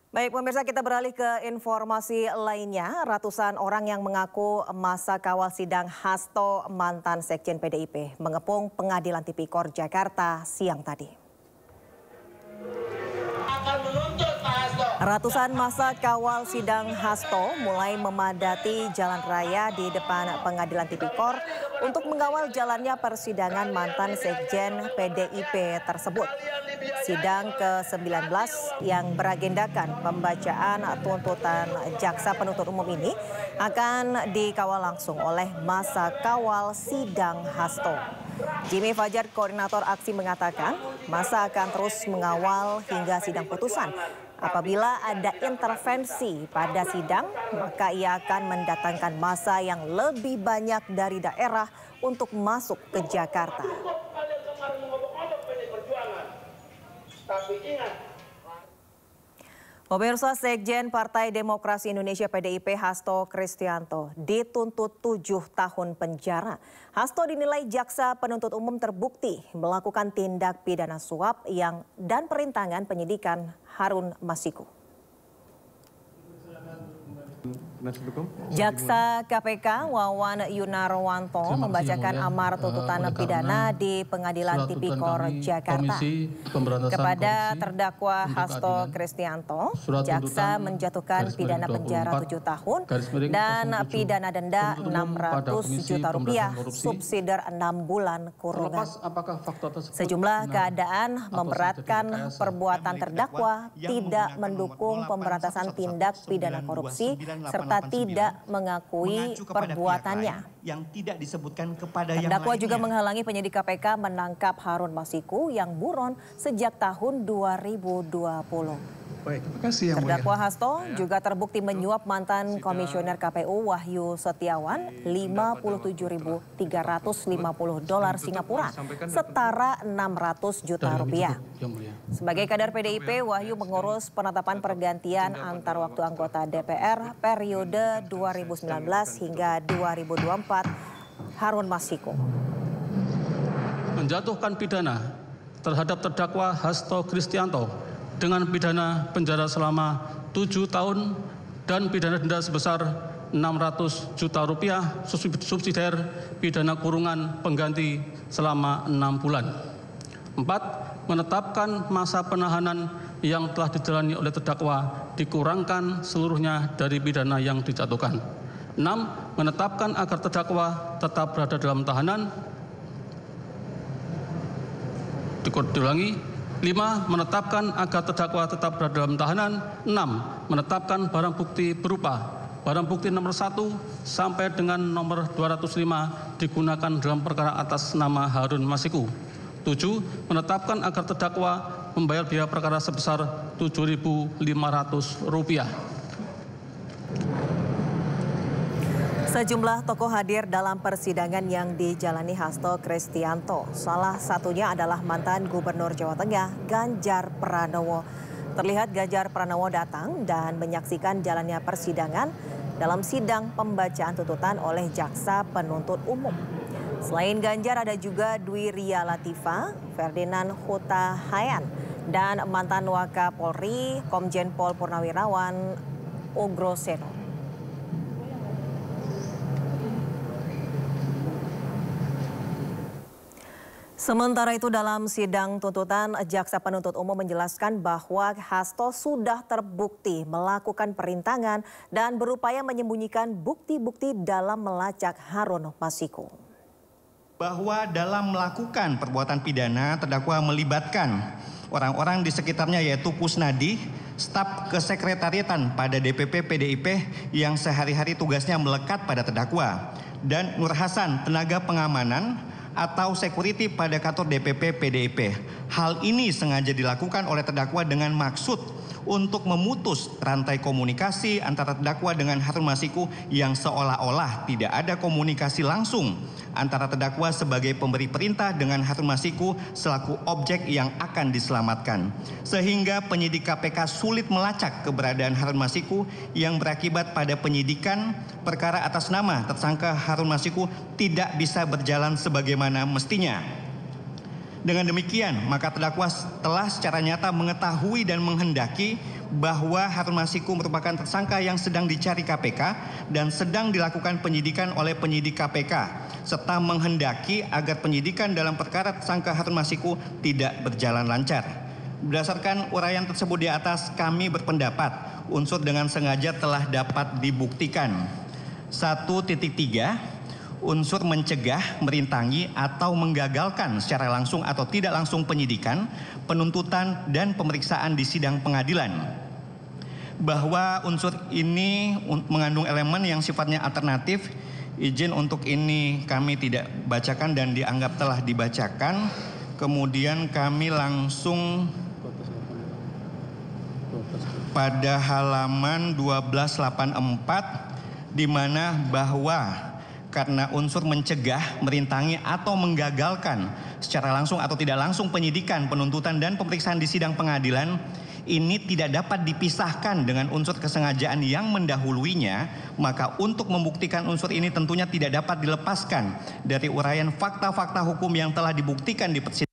Baik pemirsa, kita beralih ke informasi lainnya. Ratusan orang yang mengaku masa kawal sidang Hasto mantan Sekjen PDIP mengepung Pengadilan Tipikor Jakarta siang tadi. Ratusan masa kawal sidang Hasto mulai memadati jalan raya di depan Pengadilan Tipikor untuk mengawal jalannya persidangan mantan Sekjen PDIP tersebut. Sidang ke-19 yang beragendakan pembacaan tuntutan jaksa penuntut umum ini akan dikawal langsung oleh masa kawal sidang Hasto. Jimmy Fajar, koordinator aksi, mengatakan masa akan terus mengawal hingga sidang putusan. Apabila ada intervensi pada sidang, maka ia akan mendatangkan masa yang lebih banyak dari daerah untuk masuk ke Jakarta. Pemirsa, Sekjen Partai Demokrasi Indonesia PDIP Hasto Kristianto dituntut 7 tahun penjara. Hasto dinilai jaksa penuntut umum terbukti melakukan tindak pidana suap dan perintangan penyidikan Harun Masiku. Jaksa KPK Wawan Yunarwanto membacakan amar tuntutan pidana di Pengadilan Tipikor Jakarta. Kepada terdakwa Hasto Kristianto, jaksa menjatuhkan pidana penjara 7 tahun dan pidana denda Rp600 juta, subsidiar 6 bulan kurungan. Sejumlah keadaan memberatkan perbuatan terdakwa, tidak mendukung pemberantasan tindak pidana korupsi, serta tidak mengakui perbuatannya. Yang tidak disebutkan kepada terdakwa juga menghalangi penyidik KPK menangkap Harun Masiku yang buron sejak tahun 2020. Baik, terima kasih yang terdakwa Hasto juga terbukti menyuap mantan komisioner KPU Wahyu Setiawan $57.350 Singapura, setara Rp600 juta. Sebagai kader PDIP, Wahyu mengurus penetapan pergantian antar waktu anggota DPR periode 2019 hingga 2024 Harun Masiku. Menjatuhkan pidana terhadap terdakwa Hasto Kristianto dengan pidana penjara selama 7 tahun dan pidana denda sebesar Rp600 juta, subsidiar pidana kurungan pengganti selama 6 bulan. 4. Menetapkan masa penahanan yang telah dijalani oleh terdakwa dikurangkan seluruhnya dari pidana yang dijatuhkan. 6. Menetapkan agar terdakwa tetap berada dalam tahanan. Diulangi. 5. Menetapkan agar terdakwa tetap berada dalam tahanan. 6. Menetapkan barang bukti berupa barang bukti nomor 1 sampai dengan nomor 205 digunakan dalam perkara atas nama Harun Masiku. 7. Menetapkan agar terdakwa membayar biaya perkara sebesar Rp7.500. Sejumlah tokoh hadir dalam persidangan yang dijalani Hasto Kristianto. Salah satunya adalah mantan Gubernur Jawa Tengah, Ganjar Pranowo. Terlihat Ganjar Pranowo datang dan menyaksikan jalannya persidangan dalam sidang pembacaan tuntutan oleh jaksa penuntut umum. Selain Ganjar, ada juga Dwi Ria Latifa, Ferdinand Huta Hayan, dan mantan Wakapolri Komjen Pol Purnawirawan Ugroseno. Sementara itu, dalam sidang tuntutan, jaksa penuntut umum menjelaskan bahwa Hasto sudah terbukti melakukan perintangan dan berupaya menyembunyikan bukti-bukti dalam melacak Harun Masiku. Bahwa dalam melakukan perbuatan pidana, terdakwa melibatkan orang-orang di sekitarnya, yaitu Kusnadi, staf kesekretariatan pada DPP PDIP yang sehari-hari tugasnya melekat pada terdakwa, dan Nur Hasan, tenaga pengamanan atau security pada kantor DPP PDIP. Hal ini sengaja dilakukan oleh terdakwa dengan maksud untuk memutus rantai komunikasi antara terdakwa dengan Harun Masiku yang seolah-olah tidak ada komunikasi langsung antara terdakwa sebagai pemberi perintah dengan Harun Masiku selaku objek yang akan diselamatkan. Sehingga penyidik KPK sulit melacak keberadaan Harun Masiku yang berakibat pada penyidikan perkara atas nama tersangka Harun Masiku tidak bisa berjalan sebagaimana mestinya. Dengan demikian, maka terdakwa telah secara nyata mengetahui dan menghendaki bahwa Harun Masiku merupakan tersangka yang sedang dicari KPK dan sedang dilakukan penyidikan oleh penyidik KPK, serta menghendaki agar penyidikan dalam perkara tersangka Harun Masiku tidak berjalan lancar. Berdasarkan uraian tersebut di atas, kami berpendapat unsur dengan sengaja telah dapat dibuktikan. 1.3 unsur mencegah, merintangi, atau menggagalkan secara langsung atau tidak langsung penyidikan, penuntutan, dan pemeriksaan di sidang pengadilan. Bahwa unsur ini mengandung elemen yang sifatnya alternatif, izin untuk ini kami tidak bacakan dan dianggap telah dibacakan. Kemudian kami langsung pada halaman 1284, di mana bahwa karena unsur mencegah, merintangi, atau menggagalkan secara langsung atau tidak langsung penyidikan, penuntutan, dan pemeriksaan di sidang pengadilan, ini tidak dapat dipisahkan dengan unsur kesengajaan yang mendahuluinya, maka untuk membuktikan unsur ini tentunya tidak dapat dilepaskan dari uraian fakta-fakta hukum yang telah dibuktikan di persidangan.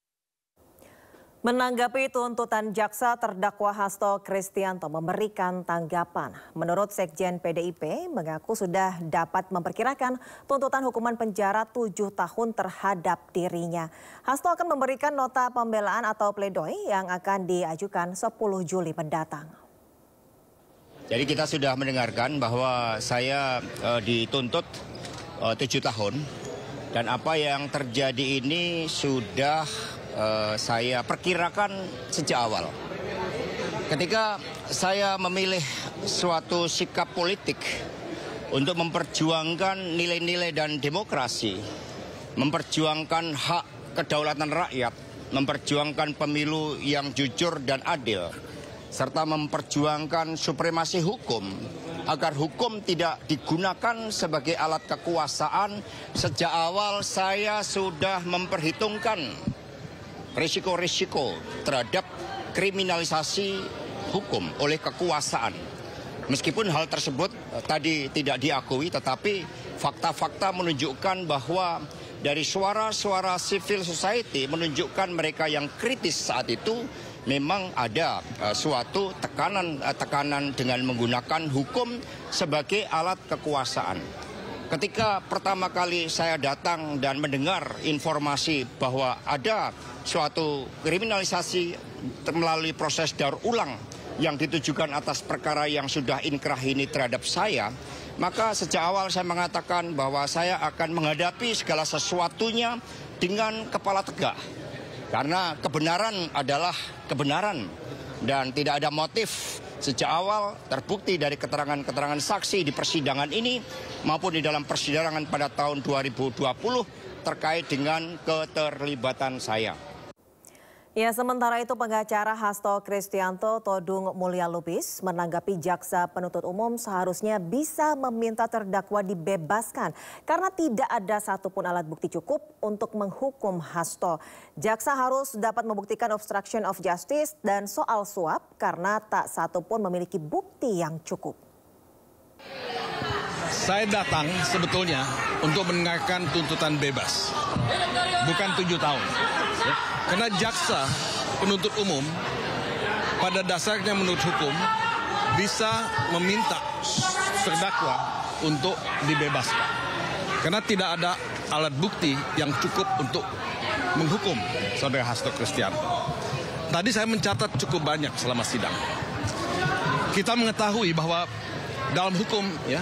Menanggapi tuntutan jaksa, terdakwa Hasto Kristianto memberikan tanggapan. Menurut Sekjen PDIP, mengaku sudah dapat memperkirakan tuntutan hukuman penjara 7 tahun terhadap dirinya. Hasto akan memberikan nota pembelaan atau pledoi yang akan diajukan 10 Juli mendatang. Jadi kita sudah mendengarkan bahwa saya dituntut 7 tahun dan apa yang terjadi ini sudah saya perkirakan sejak awal. Ketika saya memilih suatu sikap politik untuk memperjuangkan nilai-nilai dan demokrasi, memperjuangkan hak kedaulatan rakyat, memperjuangkan pemilu yang jujur dan adil, serta memperjuangkan supremasi hukum, agar hukum tidak digunakan sebagai alat kekuasaan, sejak awal saya sudah memperhitungkan risiko-risiko terhadap kriminalisasi hukum oleh kekuasaan. Meskipun hal tersebut tadi tidak diakui, tetapi fakta-fakta menunjukkan bahwa dari suara-suara civil society menunjukkan mereka yang kritis saat itu memang ada suatu tekanan dengan menggunakan hukum sebagai alat kekuasaan. Ketika pertama kali saya datang dan mendengar informasi bahwa ada suatu kriminalisasi melalui proses daur ulang yang ditujukan atas perkara yang sudah inkrah ini terhadap saya, maka sejak awal saya mengatakan bahwa saya akan menghadapi segala sesuatunya dengan kepala tegak. Karena kebenaran adalah kebenaran dan tidak ada motif. Sejak awal terbukti dari keterangan-keterangan saksi di persidangan ini maupun di dalam persidangan pada tahun 2020 terkait dengan keterlibatan saya. Ya, sementara itu pengacara Hasto Kristianto Todung Mulya Lubis menanggapi jaksa penuntut umum seharusnya bisa meminta terdakwa dibebaskan karena tidak ada satupun alat bukti cukup untuk menghukum Hasto. Jaksa harus dapat membuktikan obstruction of justice dan soal suap karena tak satupun memiliki bukti yang cukup. Saya datang sebetulnya untuk mendengarkan tuntutan bebas, bukan 7 tahun. Karena jaksa penuntut umum pada dasarnya menurut hukum bisa meminta terdakwa untuk dibebaskan. Karena tidak ada alat bukti yang cukup untuk menghukum saudara Hasto Kristianto. Tadi saya mencatat cukup banyak selama sidang. Kita mengetahui bahwa dalam hukum ya,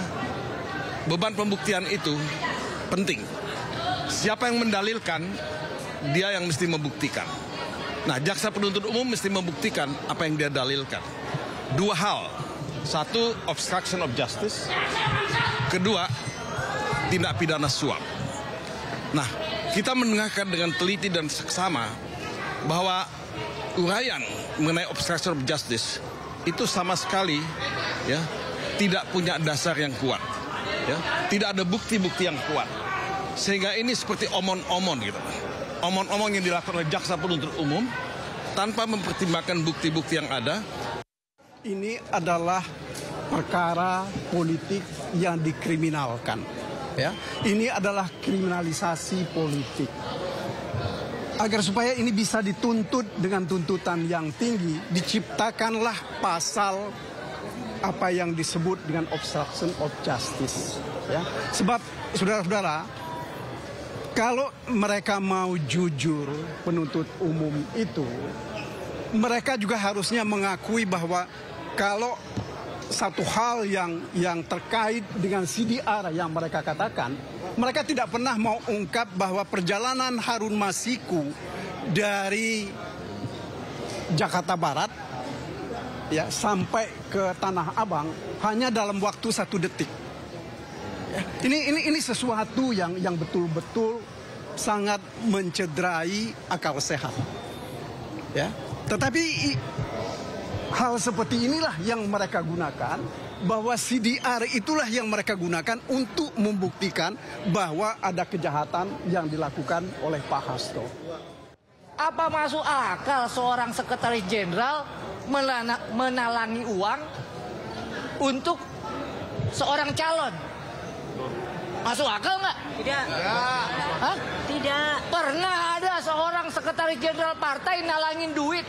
beban pembuktian itu penting. Siapa yang mendalilkan, dia yang mesti membuktikan. Nah, jaksa penuntut umum mesti membuktikan apa yang dia dalilkan. 2 hal. 1, obstruction of justice. 2, tindak pidana suap. Nah, kita mendengarkan dengan teliti dan seksama bahwa uraian mengenai obstruction of justice itu sama sekali ya tidak punya dasar yang kuat. Ya, tidak ada bukti-bukti yang kuat. Sehingga ini seperti omon-omon gitu. Omon-omon yang dilakukan oleh jaksa penuntut umum tanpa mempertimbangkan bukti-bukti yang ada. Ini adalah perkara politik yang dikriminalkan. Ya, ini adalah kriminalisasi politik. agar supaya ini bisa dituntut dengan tuntutan yang tinggi, diciptakanlah pasal apa yang disebut dengan obstruction of justice. Ya. Sebab saudara-saudara, kalau mereka mau jujur penuntut umum itu, mereka juga harusnya mengakui bahwa kalau satu hal yang terkait dengan CDR yang mereka katakan, mereka tidak pernah mau ungkap bahwa perjalanan Harun Masiku dari Jakarta Barat ya sampai ke Tanah Abang hanya dalam waktu 1 detik. Ini sesuatu yang betul-betul sangat mencederai akal sehat. Ya, tetapi hal seperti inilah yang mereka gunakan, bahwa CDR itulah yang mereka gunakan untuk membuktikan bahwa ada kejahatan yang dilakukan oleh Pak Hasto. Apa masuk akal seorang sekretaris jenderal menalangi uang untuk seorang calon? Masuk akal nggak? Tidak. Hah? Tidak. Pernah ada seorang sekretaris jenderal partai nalangin duit?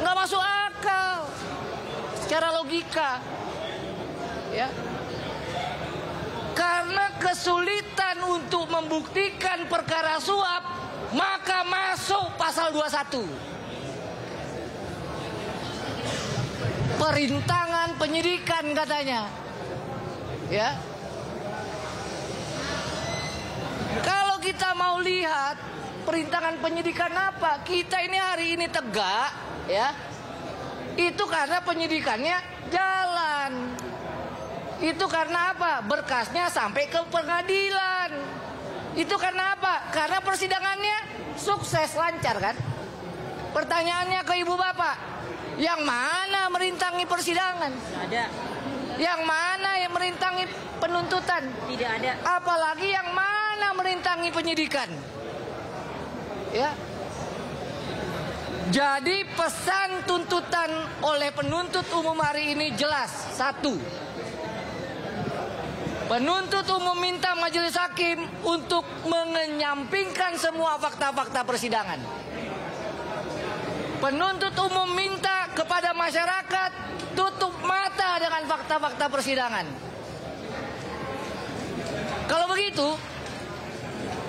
Nggak masuk akal secara logika, ya. Karena kesulitan untuk membuktikan perkara suap, maka masuk pasal 21. Perintangan penyidikan katanya, ya. Kalau kita mau lihat perintangan penyidikan apa, kita ini hari ini tegak, ya. Itu karena penyidikannya jalan. Itu karena apa? Berkasnya sampai ke pengadilan. Itu karena apa? Karena persidangannya sukses, lancar kan? Pertanyaannya ke ibu bapak, yang mana merintangi persidangan? Tidak ada. Yang mana yang merintangi penuntutan? Tidak ada. Apalagi yang mana merintangi penyidikan? Ya. Jadi pesan tuntutan oleh penuntut umum hari ini jelas. 1. Penuntut umum minta majelis hakim untuk mengenyampingkan semua fakta-fakta persidangan. Penuntut umum minta kepada masyarakat tutup mata dengan fakta-fakta persidangan. Kalau begitu,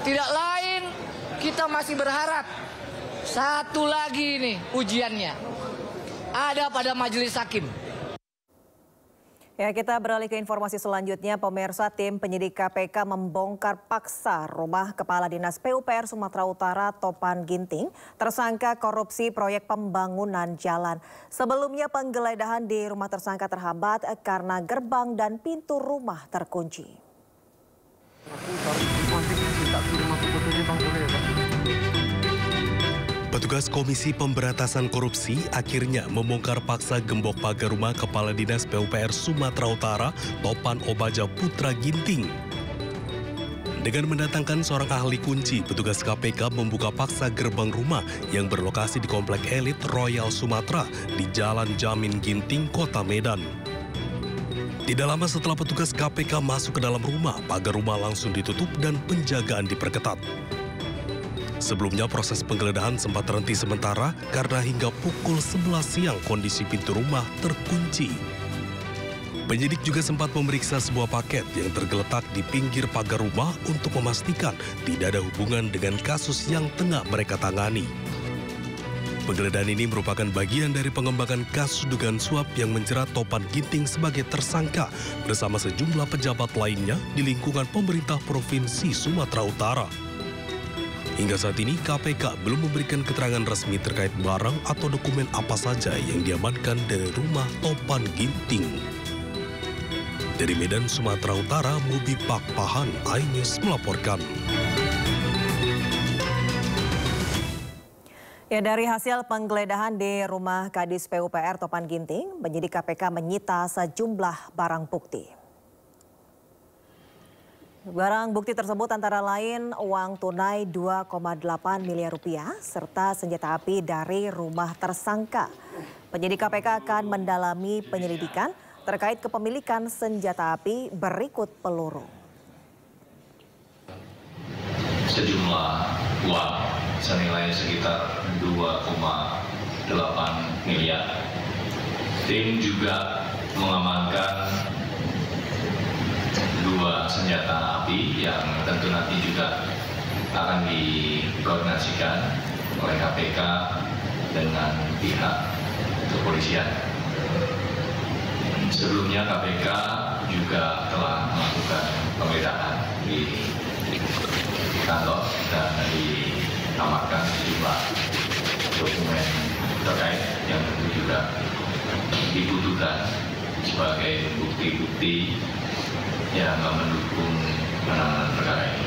tidak lain kita masih berharap satu lagi nih ujiannya ada pada majelis hakim. Ya, kita beralih ke informasi selanjutnya. Pemirsa, tim penyidik KPK membongkar paksa rumah Kepala Dinas PUPR Sumatera Utara Topan Ginting tersangka korupsi proyek pembangunan jalan. Sebelumnya penggeledahan di rumah tersangka terhambat karena gerbang dan pintu rumah terkunci. Petugas Komisi Pemberantasan Korupsi akhirnya membongkar paksa gembok pagar rumah Kepala Dinas PUPR Sumatera Utara Topan Obaja Putra Ginting. Dengan mendatangkan seorang ahli kunci, petugas KPK membuka paksa gerbang rumah yang berlokasi di Komplek Elit Royal Sumatera di Jalan Jamin Ginting, Kota Medan. Tidak lama setelah petugas KPK masuk ke dalam rumah, pagar rumah langsung ditutup dan penjagaan diperketat. Sebelumnya proses penggeledahan sempat terhenti sementara karena hingga pukul 11 siang kondisi pintu rumah terkunci. Penyidik juga sempat memeriksa sebuah paket yang tergeletak di pinggir pagar rumah untuk memastikan tidak ada hubungan dengan kasus yang tengah mereka tangani. Penggeledahan ini merupakan bagian dari pengembangan kasus dugaan suap yang menjerat Topan Ginting sebagai tersangka bersama sejumlah pejabat lainnya di lingkungan pemerintah Provinsi Sumatera Utara. Hingga saat ini KPK belum memberikan keterangan resmi terkait barang atau dokumen apa saja yang diamankan dari rumah Topan Ginting. Dari Medan, Sumatera Utara, Mubi Pakpahan, iNews melaporkan. Ya, dari hasil penggeledahan di rumah Kadis PUPR Topan Ginting, penyidik KPK menyita sejumlah barang bukti. Barang bukti tersebut antara lain uang tunai 2,8 miliar rupiah serta senjata api dari rumah tersangka. Penyidik KPK akan mendalami penyelidikan terkait kepemilikan senjata api berikut peluru. Sejumlah uang senilai sekitar 2,8 miliar. Tim juga mengamankan 2 senjata api yang tentu nanti juga akan dikoordinasikan oleh KPK dengan pihak kepolisian. Sebelumnya KPK juga telah melakukan penggeledahan di kantor dan diamankan sejumlah dokumen terkait yang tentu juga dibutuhkan sebagai bukti-bukti yang mendukung penanganan perkara ini.